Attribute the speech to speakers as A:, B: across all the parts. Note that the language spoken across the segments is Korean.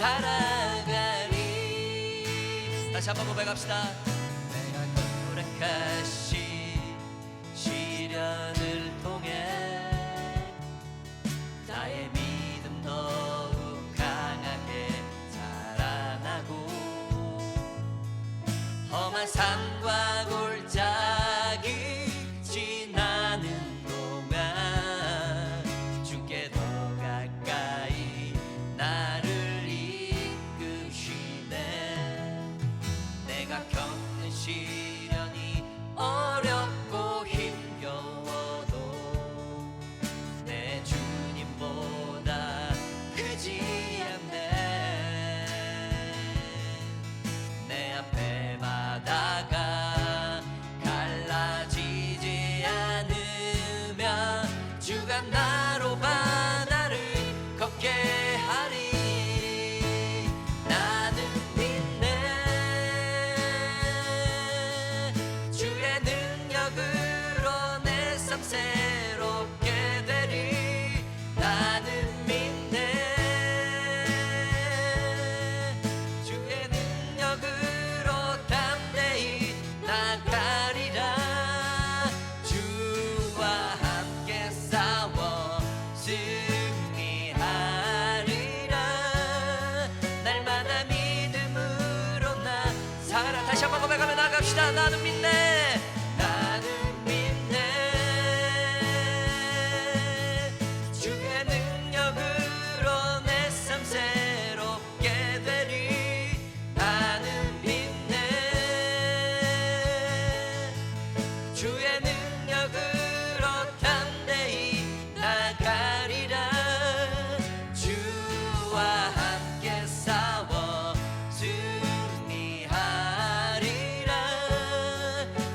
A: 살아가리. 다시 한번 고백합시다. 내가 노력하신 시련을 통해 나의 믿음 더욱 강하게 자라나고 험한 산과 골짜기 지나는 동안 주께 더 가까이 나를 이끄시네. 내가 겪는 시련이 어렵고 힘겨워도 내 주님보다 크지 않네. 내 앞에 바다가 갈라지지 않으면 주가 나로 바다를 걷게 하리. 나는 믿네. 주의 능력으로 내 삶 새롭게 되리. 나는 믿네. 주의 능력으로 담대히 나가리라. 주와 함께 싸워 승리하리라. 날마다 믿음으로 나 살아. 다시 한번 고백하며 나갑시다. 나는 믿네. 나는 믿네. 주의 능력으로 내 삶 새롭게 되리. 나는 믿네. 주의 능력으로 담대히 나가리라. 주와 함께 싸워 승리하리라.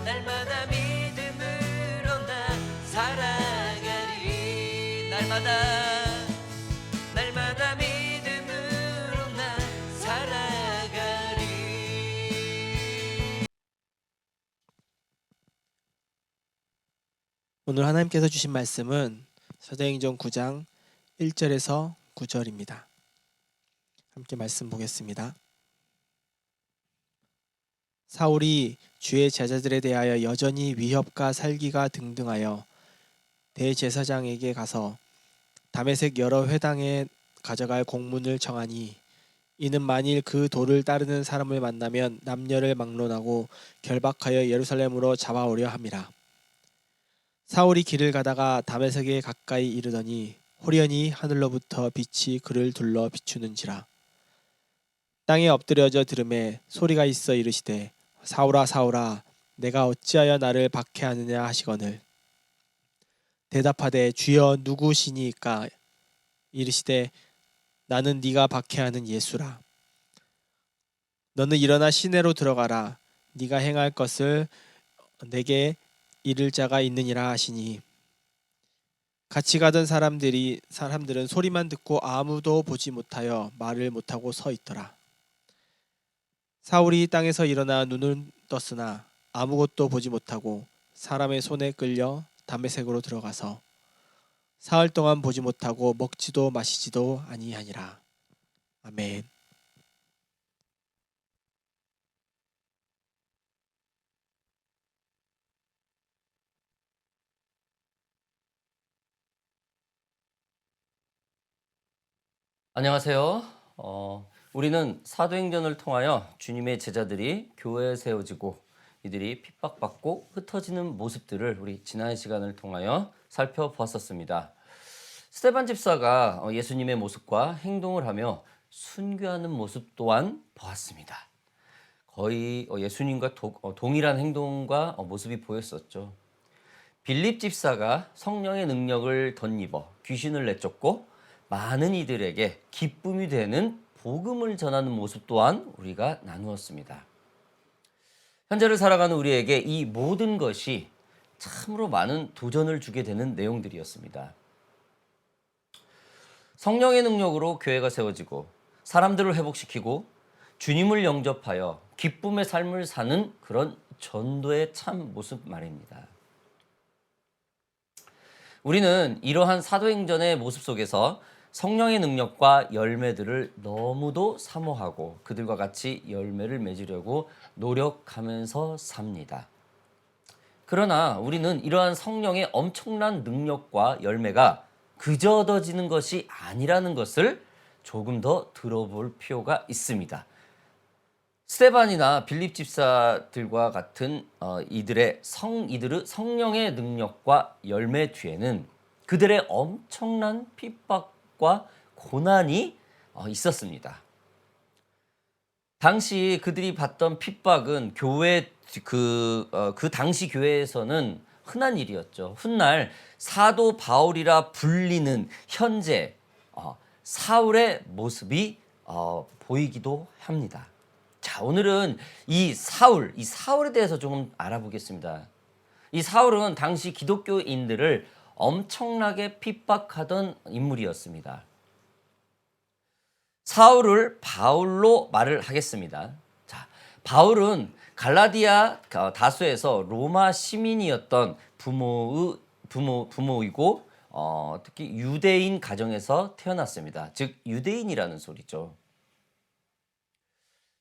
A: 날마다 믿음으로 나 살아가리. 날마다 믿음으로 나 살아가리.
B: 오늘 하나님께서 주신 말씀은 사도행전 9장 1절에서 9절입니다. 함께 말씀 보겠습니다. 사울이 주의 제자들에 대하여 여전히 위협과 살기가 등등하여 대제사장에게 가서 다메섹 여러 회당에 가져갈 공문을 청하니 이는 만일 그 도를 따르는 사람을 만나면 남녀를 막론하고 결박하여 예루살렘으로 잡아오려 함이라. 사울이 길을 가다가 다메섹에 가까이 이르더니 호련히 하늘로부터 빛이 그를 둘러 비추는지라. 땅에 엎드려져 들음에 소리가 있어 이르시되 사울아 사울아 내가 어찌하여 나를 박해하느냐 하시거늘 대답하되 주여 누구시니까 이르시되 나는 네가 박해하는 예수라. 너는 일어나 시내로 들어가라. 네가 행할 것을 내게 이를 자가 있느니라 하시니 같이 가던 사람들은 소리만 듣고 아무도 보지 못하여 말을 못하고 서 있더라. 사울이 땅에서 일어나 눈을 떴으나 아무것도 보지 못하고 사람의 손에 끌려 다메섹으로 들어가서 사흘 동안 보지 못하고 먹지도 마시지도 아니하니라. 아멘.
A: 안녕하세요. 우리는 사도행전을 통하여 주님의 제자들이 교회에 세워지고 이들이 핍박받고 흩어지는 모습들을 우리 지난 시간을 통하여 살펴보았었습니다. 스데반 집사가 예수님의 모습과 행동을 하며 순교하는 모습 또한 보았습니다. 거의 예수님과 동일한 행동과 모습이 보였었죠. 빌립 집사가 성령의 능력을 덧입어 귀신을 내쫓고 많은 이들에게 기쁨이 되는 복음을 전하는 모습 또한 우리가 나누었습니다. 현재를 살아가는 우리에게 이 모든 것이 참으로 많은 도전을 주게 되는 내용들이었습니다. 성령의 능력으로 교회가 세워지고 사람들을 회복시키고 주님을 영접하여 기쁨의 삶을 사는 그런 전도의 참 모습 말입니다. 우리는 이러한 사도행전의 모습 속에서 성령의 능력과 열매들을 너무도 사모하고 그들과 같이 열매를 맺으려고 노력하면서 삽니다. 그러나 우리는 이러한 성령의 엄청난 능력과 열매가 그저 얻어지는 것이 아니라는 것을 조금 더 들어볼 필요가 있습니다. 스데반이나 빌립 집사들과 같은 이들의 성령의 능력과 열매 뒤에는 그들의 엄청난 핍박과 고난이 있었습니다. 당시 그들이 받던 핍박은 그 당시 교회에서는 흔한 일이었죠. 훗날 사도 바울이라 불리는 현재 사울의 모습이 보이기도 합니다. 자, 오늘은 이 사울에 대해서 조금 알아보겠습니다. 이 사울은 당시 기독교인들을 엄청나게 핍박하던 인물이었습니다. 사울을 바울로 말을 하겠습니다. 자, 바울은 갈라디아 다소에서 로마 시민이었던 부모이고 특히 유대인 가정에서 태어났습니다. 즉 유대인이라는 소리죠.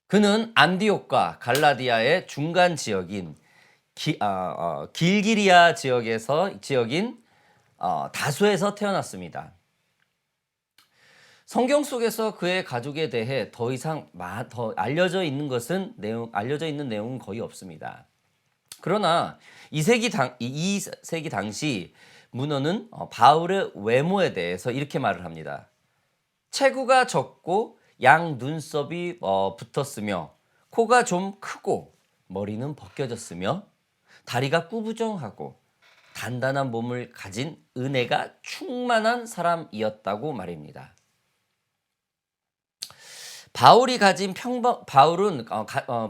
A: 그는 안디옥과 갈라디아의 중간 지역인 길기리아 지역인 다소에서 태어났습니다. 성경 속에서 그의 가족에 대해 더 이상 더 알려져 있는 내용은 거의 없습니다. 그러나 2세기 당시 문헌은 바울의 외모에 대해서 이렇게 말을 합니다. 체구가 적고 양 눈썹이 붙었으며 코가 좀 크고 머리는 벗겨졌으며 다리가 꾸부정하고 단단한 몸을 가진 은혜가 충만한 사람이었다고 말입니다. 바울은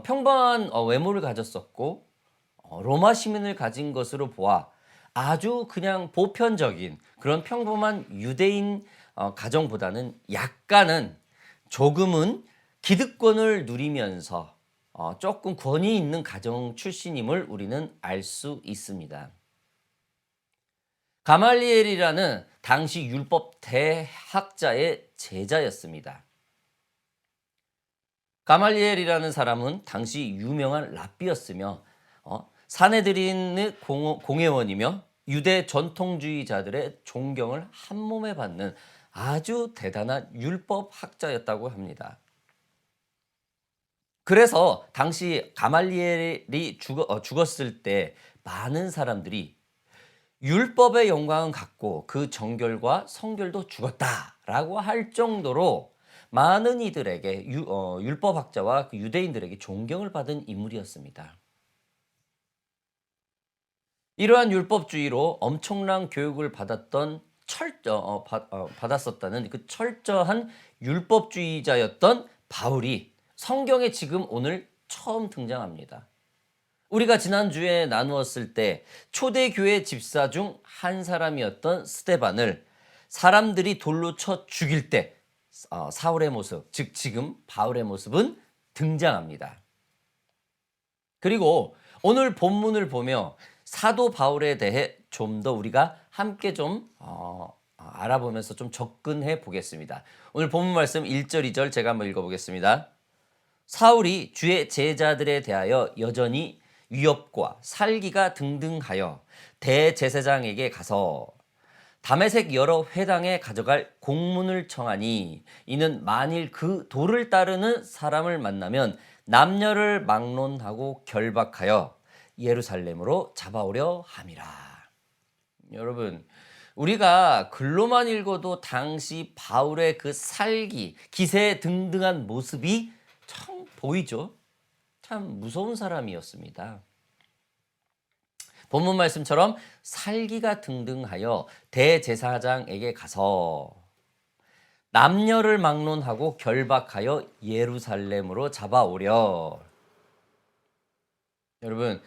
A: 평범한 외모를 가졌었고 로마 시민을 가진 것으로 보아 아주 그냥 보편적인 그런 평범한 유대인 가정보다는 조금은 기득권을 누리면서 조금 권위 있는 가정 출신임을 우리는 알 수 있습니다. 가말리엘이라는 당시 율법 대학자의 제자였습니다. 가말리엘이라는 사람은 당시 유명한 랍비였으며 사내들인의 공회원이며 유대 전통주의자들의 존경을 한몸에 받는 아주 대단한 율법 학자였다고 합니다. 그래서 당시 가말리엘이 죽었을 때 많은 사람들이 율법의 영광은 갖고 그 정결과 성결도 죽었다라고 할 정도로 많은 이들에게 율법학자와 그 유대인들에게 존경을 받은 인물이었습니다. 이러한 율법주의로 엄청난 교육을 받았었다는 그 철저한 율법주의자였던 바울이 성경에 지금 오늘 처음 등장합니다. 우리가 지난주에 나누었을 때 초대교회 집사 중 한 사람이었던 스데반을 사람들이 돌로 쳐 죽일 때 사울의 모습, 즉 지금 바울의 모습은 등장합니다. 그리고 오늘 본문을 보며 사도 바울에 대해 좀 더 우리가 함께 좀 알아보면서 좀 접근해 보겠습니다. 오늘 본문 말씀 1절, 2절 제가 한번 읽어보겠습니다. 사울이 주의 제자들에 대하여 여전히 위협과 살기가 등등하여 대제사장에게 가서 다메섹 여러 회당에 가져갈 공문을 청하니 이는 만일 그 도를 따르는 사람을 만나면 남녀를 막론하고 결박하여 예루살렘으로 잡아오려 함이라. 여러분, 우리가 글로만 읽어도 당시 바울의 그 살기, 기세 등등한 모습이 참 보이죠. 참 무서운 사람이었습니다. 본문 말씀처럼 살기가 등등하여 대제사장에게 가서 남녀를 막론하고 결박하여 예루살렘으로 잡아오려. 여러분,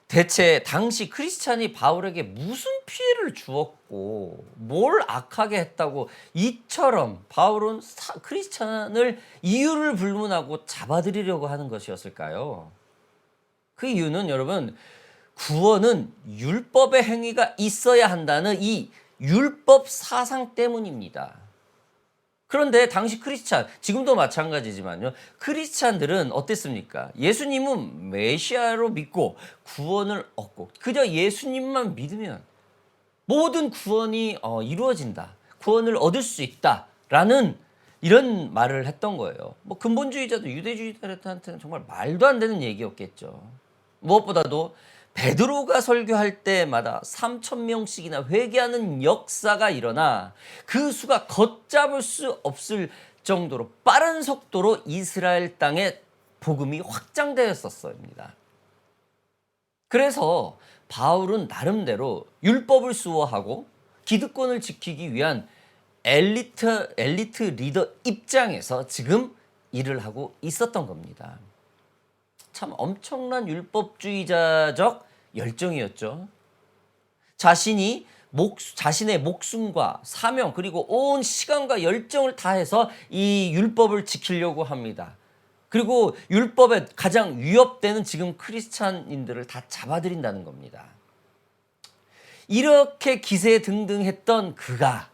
A: 대체 당시 크리스찬이 바울에게 무슨 피해를 주었고 뭘 악하게 했다고 이처럼 바울은 크리스찬을 이유를 불문하고 잡아들이려고 하는 것이었을까요? 그 이유는 여러분, 구원은 율법의 행위가 있어야 한다는 이 율법 사상 때문입니다. 그런데 당시 크리스찬, 지금도 마찬가지지만요. 크리스찬들은 어땠습니까? 예수님은 메시아로 믿고 구원을 얻고 그저 예수님만 믿으면 모든 구원이 이루어진다. 구원을 얻을 수 있다라는 이런 말을 했던 거예요. 뭐 근본주의자도 유대주의자들한테는 정말 말도 안 되는 얘기였겠죠. 무엇보다도 베드로가 설교할 때마다 3,000명씩이나 회개하는 역사가 일어나 그 수가 걷잡을 수 없을 정도로 빠른 속도로 이스라엘 땅에 복음이 확장되었었습니다. 그래서 바울은 나름대로 율법을 수호하고 기득권을 지키기 위한 엘리트 리더 입장에서 지금 일을 하고 있었던 겁니다. 참 엄청난 율법주의자적 열정이었죠. 자신의 목숨과 사명 그리고 온 시간과 열정을 다해서 이 율법을 지키려고 합니다. 그리고 율법에 가장 위협되는 지금 크리스찬인들을 다 잡아들인다는 겁니다. 이렇게 기세등등했던 그가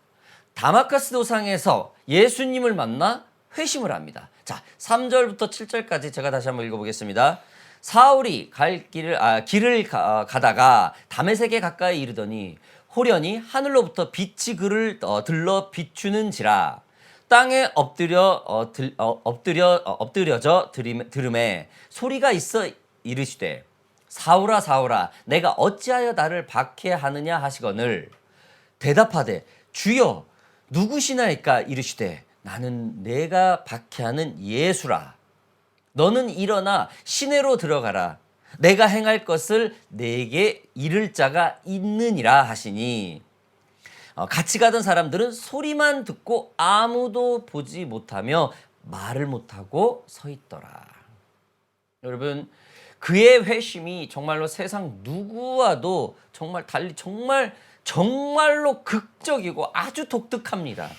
A: 다마카스 도상에서 예수님을 만나 회심을 합니다. 자, 3절부터 7절까지 제가 다시 한번 읽어보겠습니다. 사울이 길을 가다가 다메섹에 가까이 이르더니 호련히 하늘로부터 빛이 그를 들러 비추는지라 땅에 엎드려져 들음에 소리가 있어 이르시되 사울아 사울아 내가 어찌하여 나를 박해하느냐 하시거늘 대답하되 주여 누구시나이까 이르시되 나는 내가 박해하는 예수라. 너는 일어나 시내로 들어가라. 내가 행할 것을 내게 이를 자가 있느니라 하시니 같이 가던 사람들은 소리만 듣고 아무도 보지 못하며 말을 못하고 서 있더라. 여러분 그의 회심이 정말로 세상 누구와도 정말 달리 정말로 극적이고 아주 독특합니다.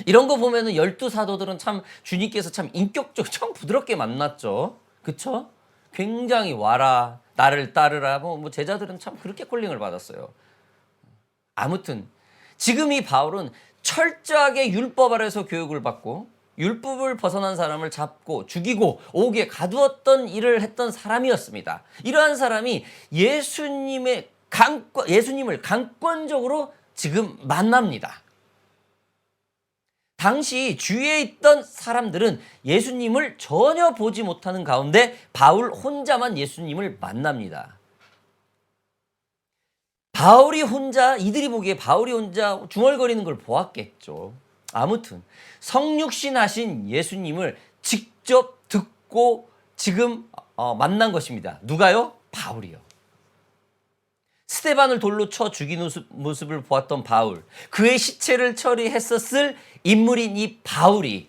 A: 이런 거 보면은 12사도들은 참 주님께서 참 인격적 참 부드럽게 만났죠. 그쵸? 굉장히 와라 나를 따르라 뭐 제자들은 참 그렇게 콜링을 받았어요. 아무튼 지금 이 바울은 철저하게 율법 아래서 교육을 받고 율법을 벗어난 사람을 잡고 죽이고 옥에 가두었던 일을 했던 사람이었습니다. 이러한 사람이 예수님을 강권적으로 지금 만납니다. 당시 주위에 있던 사람들은 예수님을 전혀 보지 못하는 가운데 바울 혼자만 예수님을 만납니다. 이들이 보기에 바울이 혼자 중얼거리는 걸 보았겠죠. 아무튼 성육신 하신 예수님을 직접 듣고 지금 만난 것입니다. 누가요? 바울이요. 스데반을 돌로 쳐 죽인 모습을 보았던 바울, 그의 시체를 처리했었을 인물인 이 바울이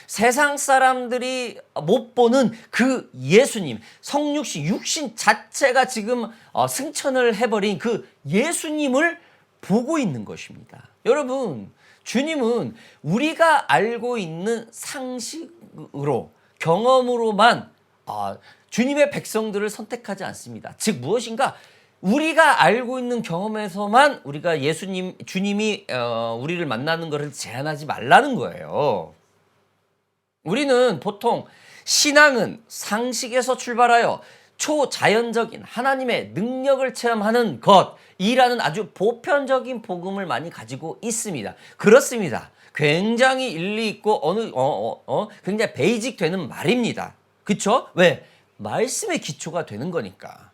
A: 세상 사람들이 못 보는 그 예수님, 성육신, 육신 자체가 지금 승천을 해버린 그 예수님을 보고 있는 것입니다. 여러분, 주님은 우리가 알고 있는 상식으로, 경험으로만 주님의 백성들을 선택하지 않습니다. 즉 무엇인가? 우리가 알고 있는 경험에서만 우리가 주님이 우리를 만나는 것을 제한하지 말라는 거예요. 우리는 보통 신앙은 상식에서 출발하여 초자연적인 하나님의 능력을 체험하는 것이라는 아주 보편적인 복음을 많이 가지고 있습니다. 그렇습니다. 굉장히 일리 있고 굉장히 베이직 되는 말입니다. 그쵸? 왜? 말씀의 기초가 되는 거니까.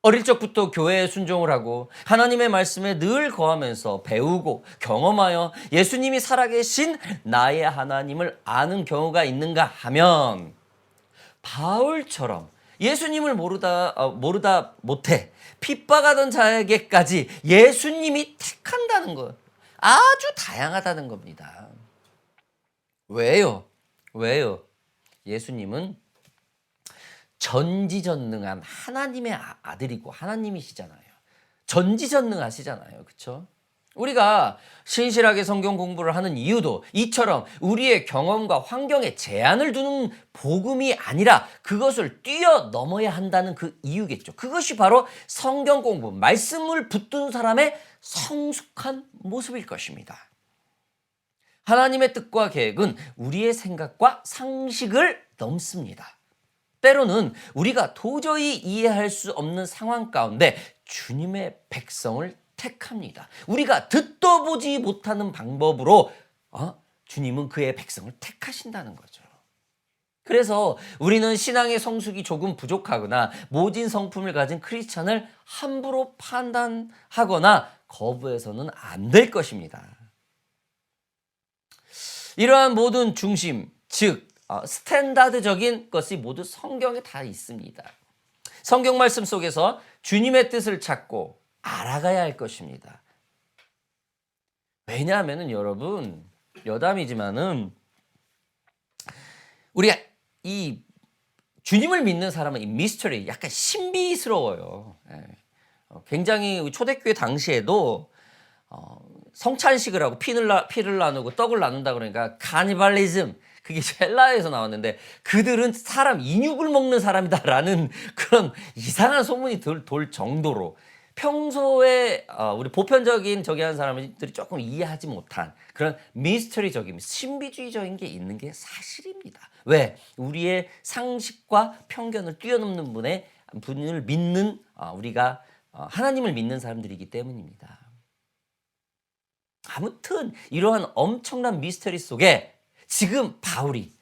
A: 어릴 적부터 교회에 순종을 하고 하나님의 말씀에 늘 거하면서 배우고 경험하여 예수님이 살아계신 나의 하나님을 아는 경우가 있는가 하면 바울처럼 예수님을 모르다 못해 핍박하던 자에게까지 예수님이 택한다는 것 아주 다양하다는 겁니다. 왜요? 예수님은 전지전능한 하나님의 아들이고 하나님이시잖아요. 전지전능하시잖아요. 그렇죠? 우리가 신실하게 성경 공부를 하는 이유도 이처럼 우리의 경험과 환경에 제한을 두는 복음이 아니라 그것을 뛰어넘어야 한다는 그 이유겠죠. 그것이 바로 성경 공부, 말씀을 붙든 사람의 성숙한 모습일 것입니다. 하나님의 뜻과 계획은 우리의 생각과 상식을 넘습니다. 때로는 우리가 도저히 이해할 수 없는 상황 가운데 주님의 백성을 택합니다. 우리가 듣도 보지 못하는 방법으로 주님은 그의 백성을 택하신다는 거죠. 그래서 우리는 신앙의 성숙이 조금 부족하거나 모진 성품을 가진 크리스찬을 함부로 판단하거나 거부해서는 안 될 것입니다. 이러한 모든 중심, 즉 스탠다드적인 것이 모두 성경에 다 있습니다. 성경 말씀 속에서 주님의 뜻을 찾고 알아가야 할 것입니다. 왜냐하면 여러분, 여담이지만은 우리가 이 주님을 믿는 사람은 이 미스터리, 약간 신비스러워요. 굉장히 초대교회 당시에도 성찬식을 하고 피를 나누고 떡을 나눈다 그러니까 카니발리즘, 그게 헬라어에서 나왔는데 그들은 사람 인육을 먹는 사람이다라는 그런 이상한 소문이 돌 정도로 평소에 우리 보편적인 저기 하는 사람들이 조금 이해하지 못한 그런 미스터리적인 신비주의적인 게 있는 게 사실입니다. 왜? 우리의 상식과 편견을 뛰어넘는 분을 믿는 우리가 하나님을 믿는 사람들이기 때문입니다. 아무튼 이러한 엄청난 미스터리 속에 지금 바울이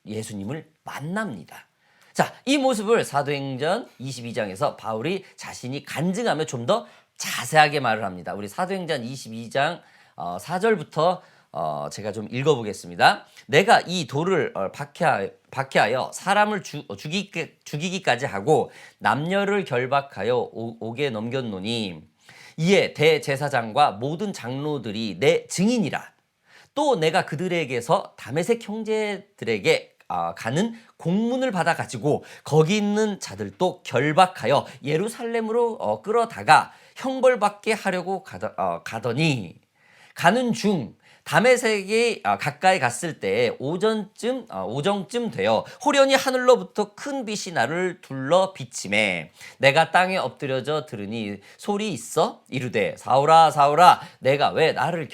A: 예수님을 만납니다. 자, 이 모습을 사도행전 22장에서 바울이 자신이 간증하며 좀 더 자세하게 말을 합니다. 우리 사도행전 22장 4절부터 제가 좀 읽어보겠습니다. 내가 이 돌을 박해하여 사람을 죽이기까지 하고 남녀를 결박하여 옥에 넘겼노니 이에 대제사장과 모든 장로들이 내 증인이라. 또 내가 그들에게서 다메섹 형제들에게 가는 공문을 받아가지고 거기 있는 자들도 결박하여 예루살렘으로 끌어다가 형벌받게 하려고 가더니 가는 중 다메섹에 가까이 갔을 때 오정쯤 되어 호련히 하늘로부터 큰 빛이 나를 둘러 비치매 내가 땅에 엎드려져 들으니 소리 있어 이르되 사울아 사울아 내가 왜 나를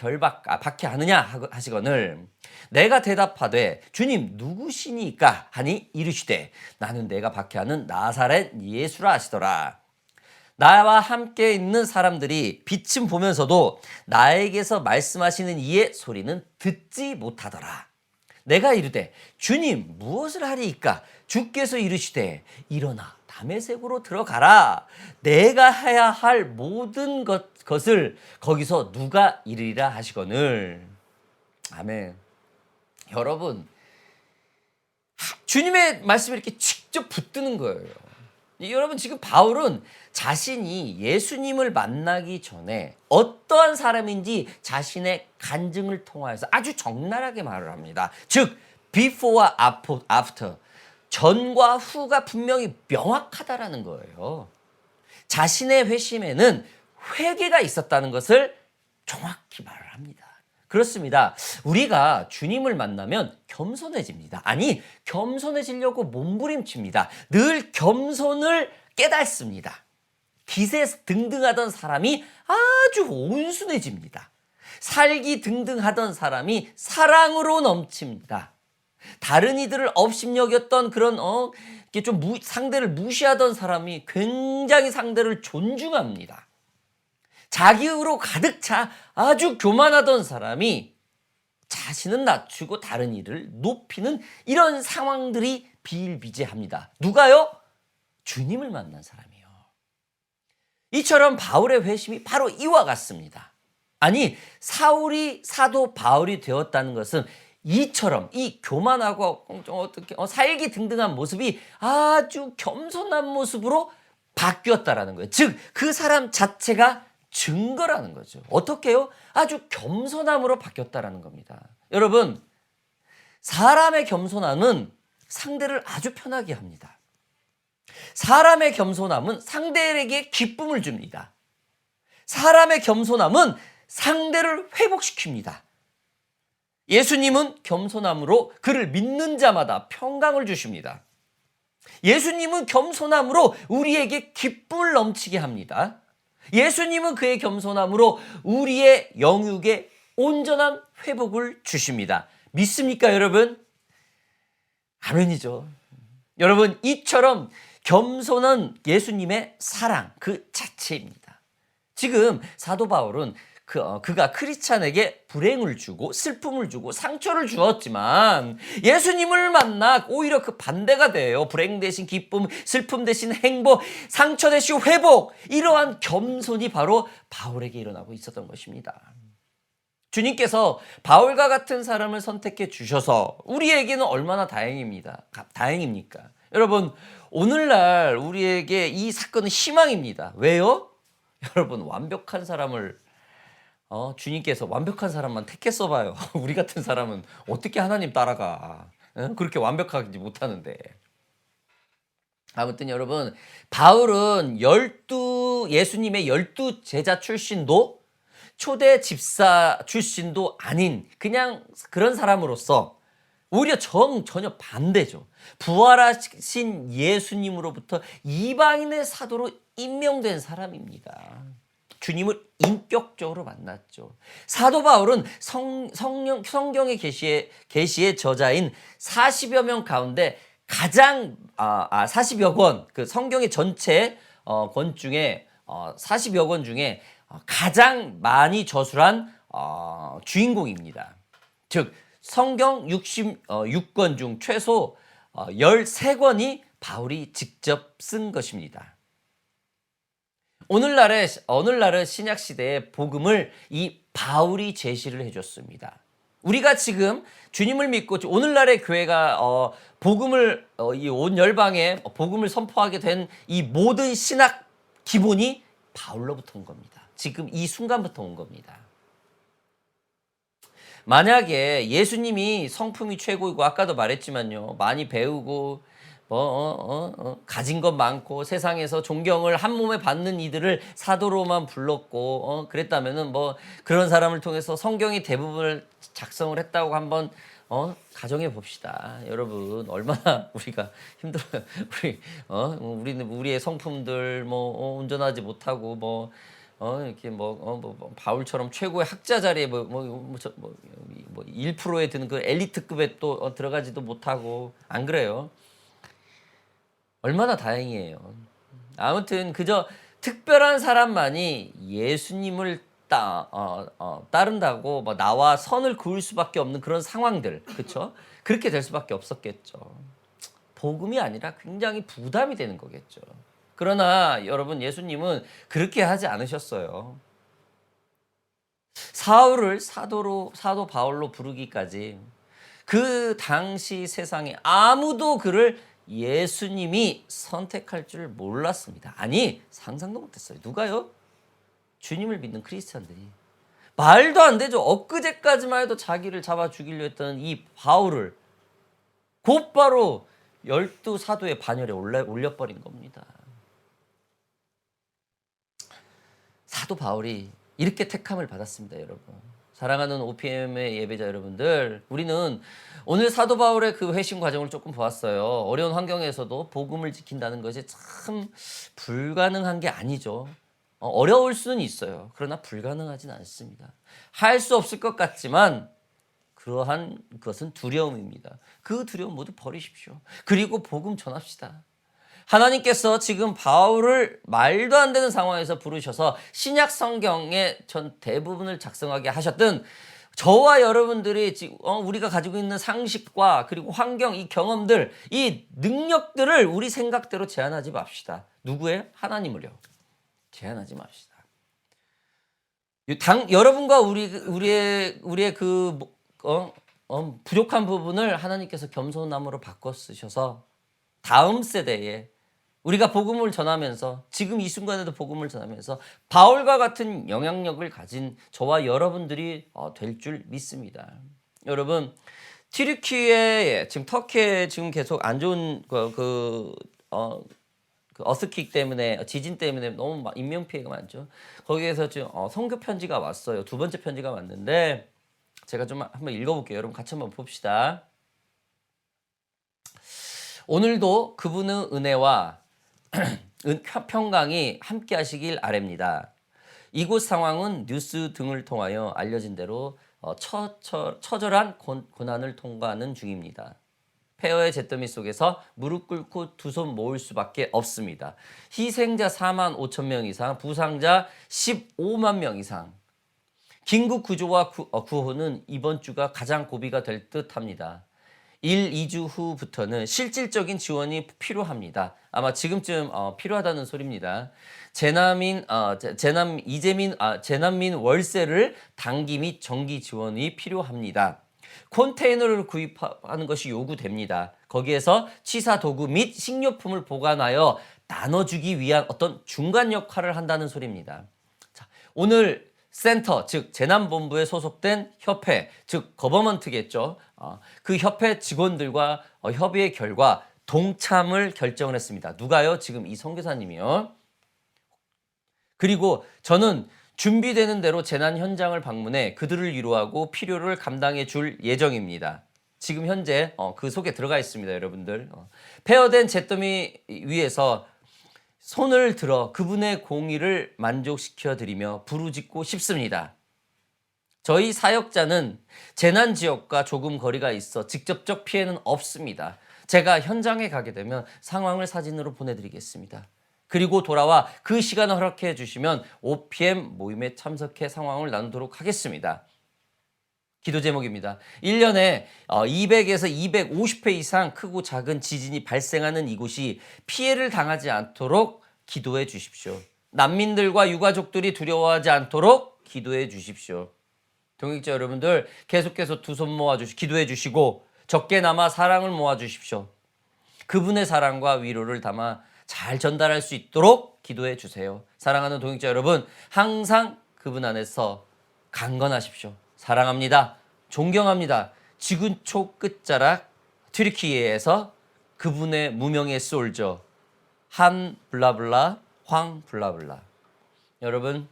A: 박해하느냐 하시거늘 내가 대답하되 주님 누구시니까 하니 이르시되 나는 내가 박해하는 나사렛 예수라 하시더라. 나와 함께 있는 사람들이 빛은 보면서도 나에게서 말씀하시는 이의 소리는 듣지 못하더라. 내가 이르되 주님 무엇을 하리이까? 주께서 이르시되 일어나 다메섹으로 들어가라. 내가 해야 할 모든 것을 거기서 누가 이르리라 하시거늘. 아멘. 여러분, 주님의 말씀이 이렇게 직접 붙드는 거예요. 여러분, 지금 바울은 자신이 예수님을 만나기 전에 어떠한 사람인지 자신의 간증을 통하여서 아주 적나라하게 말을 합니다. 즉 before와 after, 전과 후가 분명히 명확하다라는 거예요. 자신의 회심에는 회개가 있었다는 것을 정확히 말을 합니다. 그렇습니다. 우리가 주님을 만나면 겸손해집니다. 아니, 겸손해지려고 몸부림칩니다. 늘 겸손을 깨닫습니다. 기세 등등하던 사람이 아주 온순해집니다. 살기 등등하던 사람이 사랑으로 넘칩니다. 다른 이들을 업신여겼던 그런 이렇게 좀 상대를 무시하던 사람이 굉장히 상대를 존중합니다. 자기의로 가득 차 아주 교만하던 사람이 자신은 낮추고 다른 이를 높이는 이런 상황들이 비일비재합니다. 누가요? 주님을 만난 사람이요. 이처럼 바울의 회심이 바로 이와 같습니다. 아니, 사울이 사도 바울이 되었다는 것은 이처럼 이 교만하고 어떻게 살기 등등한 모습이 아주 겸손한 모습으로 바뀌었다라는 거예요. 즉, 그 사람 자체가 증거라는 거죠. 어떻게요? 아주 겸손함으로 바뀌었다라는 겁니다. 여러분, 사람의 겸손함은 상대를 아주 편하게 합니다. 사람의 겸손함은 상대에게 기쁨을 줍니다. 사람의 겸손함은 상대를 회복시킵니다. 예수님은 겸손함으로 그를 믿는 자마다 평강을 주십니다. 예수님은 겸손함으로 우리에게 기쁨을 넘치게 합니다. 예수님은 그의 겸손함으로 우리의 영육의 온전한 회복을 주십니다. 믿습니까, 여러분? 아멘이죠. 여러분, 이처럼 겸손한 예수님의 사랑 그 자체입니다. 지금 사도 바울은 그가 크리스찬에게 불행을 주고 슬픔을 주고 상처를 주었지만 예수님을 만나 오히려 그 반대가 돼요. 불행 대신 기쁨, 슬픔 대신 행복, 상처 대신 회복. 이러한 겸손이 바로 바울에게 일어나고 있었던 것입니다. 주님께서 바울과 같은 사람을 선택해 주셔서 우리에게는 얼마나 다행입니까? 여러분, 오늘날 우리에게 이 사건은 희망입니다. 왜요? 여러분, 완벽한 사람을 주님께서 완벽한 사람만 택했어 봐요. 우리 같은 사람은 어떻게 하나님 따라가? 그렇게 완벽하지 못하는데. 아무튼 여러분, 바울은 예수님의 12 제자 출신도 초대 집사 출신도 아닌 그냥 그런 사람으로서 오히려 전혀 반대죠. 부활하신 예수님으로부터 이방인의 사도로 임명된 사람입니다. 주님을 인격적으로 만났죠. 사도 바울은 성경의 계시의 저자인 40여 명 가운데 가장 40여 권, 그 성경의 전체 권 중에 40여 권 중에 가장 많이 저술한 주인공입니다. 즉 성경 66권 중 최소 13권이 바울이 직접 쓴 것입니다. 오늘날의 신약 시대의 복음을 이 바울이 제시를 해줬습니다. 우리가 지금 주님을 믿고 오늘날의 교회가 복음을 이 온 열방에 복음을 선포하게 된 이 모든 신학 기본이 바울로부터 온 겁니다. 지금 이 순간부터 온 겁니다. 만약에 예수님이 성품이 최고이고 아까도 말했지만요, 많이 배우고 가진 것 많고 세상에서 존경을 한 몸에 받는 이들을 사도로만 불렀고 그랬다면은 그런 사람을 통해서 성경이 대부분을 작성을 했다고 한번 가정해 봅시다. 여러분, 얼마나 우리가 힘들어요. 우리는 우리의 성품들 운전하지 못하고 이렇게 바울처럼 최고의 학자 자리에 1%에 드는 그 엘리트급에 또 들어가지도 못하고, 안 그래요? 얼마나 다행이에요. 아무튼 그저 특별한 사람만이 예수님을 따른다고 나와 선을 그을 수밖에 없는 그런 상황들, 그렇죠? 그렇게 될 수밖에 없었겠죠. 복음이 아니라 굉장히 부담이 되는 거겠죠. 그러나 여러분, 예수님은 그렇게 하지 않으셨어요. 사울을 사도 바울로 부르기까지 그 당시 세상에 아무도 그를 예수님이 선택할 줄 몰랐습니다. 아니, 상상도 못했어요. 누가요? 주님을 믿는 크리스찬들이. 말도 안 되죠. 엊그제까지만 해도 자기를 잡아 죽이려 했던 이 바울을 곧바로 12사도의 반열에 올려버린 겁니다. 사도 바울이 이렇게 택함을 받았습니다, 여러분. 사랑하는 OPM의 예배자 여러분들, 우리는 오늘 사도 바울의 그 회심 과정을 조금 보았어요. 어려운 환경에서도 복음을 지킨다는 것이 참 불가능한 게 아니죠. 어려울 수는 있어요. 그러나 불가능하진 않습니다. 할 수 없을 것 같지만 그러한 것은 두려움입니다. 그 두려움 모두 버리십시오. 그리고 복음 전합시다. 하나님께서 지금 바울을 말도 안 되는 상황에서 부르셔서 신약 성경의 전 대부분을 작성하게 하셨던 저와 여러분들이 지금 우리가 가지고 있는 상식과 그리고 환경, 이 경험들, 이 능력들을 우리 생각대로 제한하지 맙시다. 누구예요? 하나님을요. 제한하지 맙시다. 여러분과 우리의 그 부족한 부분을 하나님께서 겸손함으로 바꿔 쓰셔서 다음 세대에 우리가 복음을 전하면서, 지금 이 순간에도 복음을 전하면서 바울과 같은 영향력을 가진 저와 여러분들이 될 줄 믿습니다. 여러분, 튀르키예, 지금 터키에 지금 계속 안 좋은 그 어스킥 때문에, 지진 때문에 너무 인명 피해가 많죠. 거기에서 지금 선교 편지가 왔어요. 두 번째 편지가 왔는데 제가 좀 한번 읽어볼게요. 여러분 같이 한번 봅시다. 오늘도 그분의 은혜와 평강이 함께 하시길 아뢰입니다. 이곳 상황은 뉴스 등을 통하여 알려진 대로 처절한 고난을 통과하는 중입니다. 폐허의 잿더미 속에서 무릎 꿇고 두 손 모을 수밖에 없습니다. 희생자 4만 5천 명 이상, 부상자 15만 명 이상. 긴급 구조와 구호는 이번 주가 가장 고비가 될 듯합니다. 1, 2주 후부터는 실질적인 지원이 필요합니다. 아마 지금쯤 필요하다는 소리입니다. 재난민 월세를 단기 및 정기 지원이 필요합니다. 컨테이너를 구입하는 것이 요구됩니다. 거기에서 취사 도구 및 식료품을 보관하여 나눠주기 위한 어떤 중간 역할을 한다는 소리입니다. 자, 오늘 센터, 즉 재난본부에 소속된 협회, 즉 거버먼트겠죠. 그 협회 직원들과 협의의 결과 동참을 결정을 했습니다. 누가요? 지금 이 선교사님이요. 그리고 저는 준비되는 대로 재난 현장을 방문해 그들을 위로하고 필요를 감당해 줄 예정입니다. 지금 현재 그 속에 들어가 있습니다, 여러분들. 폐허된 잿더미 위에서 손을 들어 그분의 공의를 만족시켜 드리며 부르짖고 싶습니다. 저희 사역자는 재난 지역과 조금 거리가 있어 직접적 피해는 없습니다. 제가 현장에 가게 되면 상황을 사진으로 보내드리겠습니다. 그리고 돌아와 그 시간을 허락해 주시면 OPM 모임에 참석해 상황을 나누도록 하겠습니다. 기도 제목입니다. 1년에 200에서 250회 이상 크고 작은 지진이 발생하는 이곳이 피해를 당하지 않도록 기도해 주십시오. 난민들과 유가족들이 두려워하지 않도록 기도해 주십시오. 동역자 여러분들 계속해서 두 손 모아 기도해 주시고 적게나마 사랑을 모아 주십시오. 그분의 사랑과 위로를 담아 잘 전달할 수 있도록 기도해 주세요. 사랑하는 동역자 여러분, 항상 그분 안에서 강건하십시오. 사랑합니다. 존경합니다. 지구촌 끝자락 튀르키예에서 그분의 무명의 솔저 한 블라블라 황 블라블라. 여러분,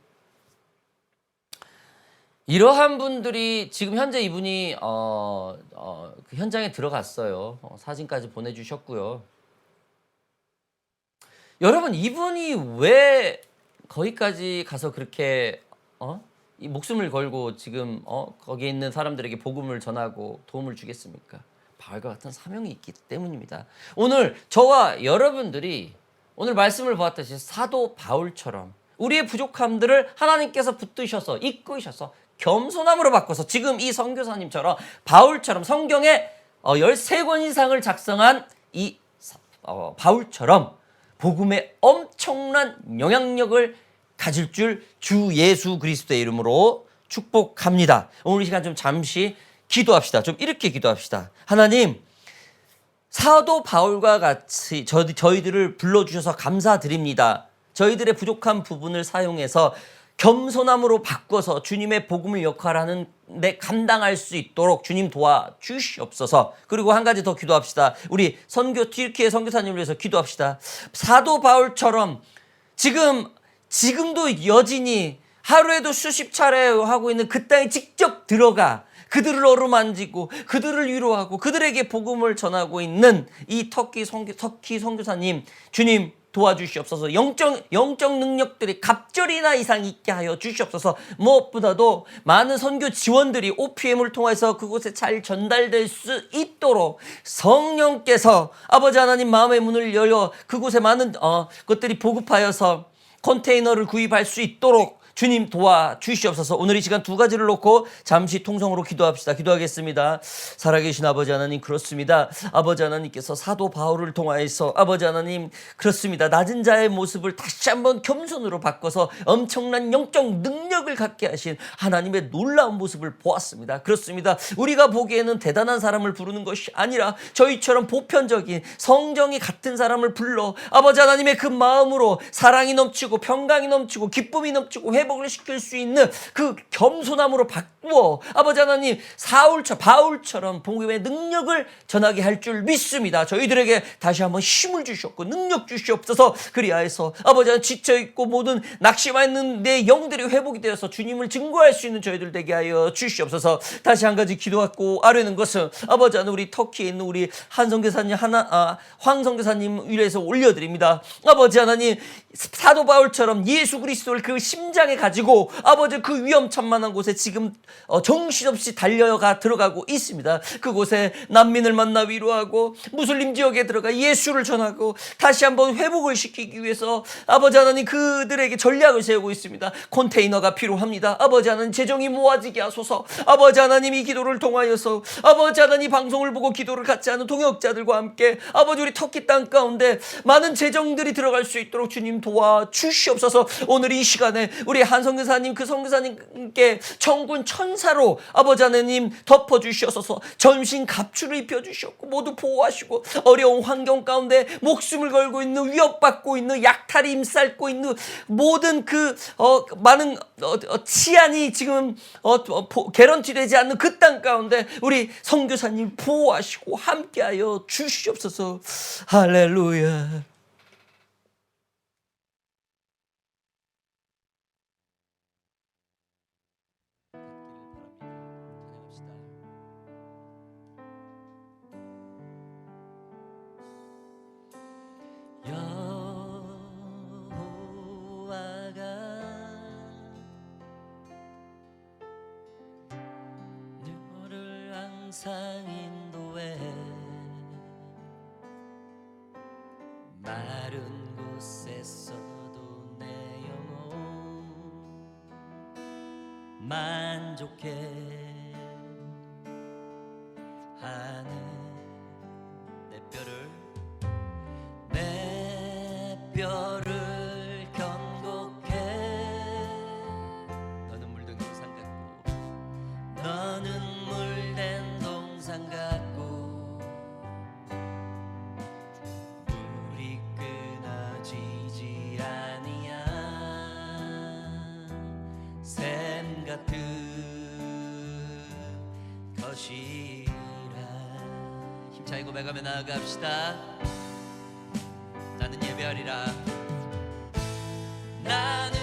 A: 이러한 분들이 지금 현재 이분이 그 현장에 들어갔어요. 사진까지 보내주셨고요. 여러분, 이분이 왜 거기까지 가서 그렇게 이 목숨을 걸고 지금 거기에 있는 사람들에게 복음을 전하고 도움을 주겠습니까? 바울과 같은 사명이 있기 때문입니다. 오늘 저와 여러분들이 오늘 말씀을 보았듯이 사도 바울처럼 우리의 부족함들을 하나님께서 붙드셔서 이끄셔서 겸손함으로 바꿔서 지금 이 선교사님처럼 바울처럼 성경에 13권 이상을 작성한 이 바울처럼 복음의 엄청난 영향력을 가질 줄 주 예수 그리스도의 이름으로 축복합니다. 오늘 이 시간 좀 잠시 기도합시다. 좀 이렇게 기도합시다. 하나님, 사도 바울과 같이 저희들을 불러주셔서 감사드립니다. 저희들의 부족한 부분을 사용해서 겸손함으로 바꿔서 주님의 복음을 역할하는 데 감당할 수 있도록 주님 도와주시옵소서. 그리고 한 가지 더 기도합시다. 우리 튀르키예 선교사님을 위해서 기도합시다. 사도 바울처럼 지금도 여진이 하루에도 수십 차례 하고 있는 그 땅에 직접 들어가 그들을 어루만지고 그들을 위로하고 그들에게 복음을 전하고 있는 이 터키 선교사님, 주님 도와주시옵소서. 영적 능력들이 갑절이나 이상 있게 하여 주시옵소서. 무엇보다도 많은 선교 지원들이 OPM을 통해서 그곳에 잘 전달될 수 있도록 성령께서 아버지 하나님 마음의 문을 열어 그곳에 많은 것들이 보급하여서 컨테이너를 구입할 수 있도록 주님 도와주시옵소서. 오늘 이 시간 두 가지를 놓고 잠시 통성으로 기도합시다. 기도하겠습니다. 살아계신 아버지 하나님, 그렇습니다. 아버지 하나님께서 사도 바울을 통하여서 아버지 하나님, 그렇습니다. 낮은 자의 모습을 다시 한번 겸손으로 바꿔서 엄청난 영적 능력을 갖게 하신 하나님의 놀라운 모습을 보았습니다. 그렇습니다. 우리가 보기에는 대단한 사람을 부르는 것이 아니라 저희처럼 보편적인 성정이 같은 사람을 불러 아버지 하나님의 그 마음으로 사랑이 넘치고 평강이 넘치고 기쁨이 넘치고 회복을 시킬 수 있는 그 겸손함으로 바꾸어 아버지 하나님 바울처럼 복음의 능력을 전하게 할 줄 믿습니다. 저희들에게 다시 한번 힘을 주셨고 능력 주시옵소서. 그리하여서 아버지 하나님 지쳐있고 모든 낙심하 있는 내 영들이 회복이 되어서 주님을 증거할 수 있는 저희들 되게 하여 주시옵소서. 다시 한 가지 기도하고 아뢰는 것은 아버지 하나님, 우리 터키에 있는 우리 황 선교사님 위해서 올려드립니다. 아버지 하나님, 사도 바울처럼 예수 그리스도를 그 심장에 세상에 가지고 아버지 그 위험천만한 곳에 지금 정신없이 달려가 들어가고 있습니다. 그곳에 난민을 만나 위로하고 무슬림 지역에 들어가 예수를 전하고 다시 한번 회복을 시키기 위해서 아버지 하나님 그들에게 전략을 세우고 있습니다. 컨테이너가 필요합니다. 아버지 하나님 재정이 모아지게 하소서. 아버지 하나님 이 기도를 통하여서 아버지 하나님 방송을 보고 기도를 같이 하는 동역자들과 함께 아버지 우리 터키 땅 가운데 많은 재정들이 들어갈 수 있도록 주님 도와주시옵소서. 오늘 이 시간에 우리 한 선교사님 그 선교사님께 천군 천사로 아버지 하나님 덮어주시옵소서. 전신 갑주를 입혀주셨고 모두 보호하시고 어려운 환경 가운데 목숨을 걸고 있는 위협받고 있는 약탈이 임쌓고 있는 모든 그 많은 치안이 지금 개런티되지 않는 그 땅 가운데 우리 선교사님 보호하시고 함께하여 주시옵소서. 할렐루야. 여호와가 너를 항상 인도해 마른 곳에서도 내 영혼 만족해 하는 내 뼈를 견고해. 너는 물든 동산 같고 너는 물된 동산 같고 물이 끊어지지 아니야. 샘 같은 것이라. 힘차게 고백하며 나아갑시다. 나는 예배하리라. 나는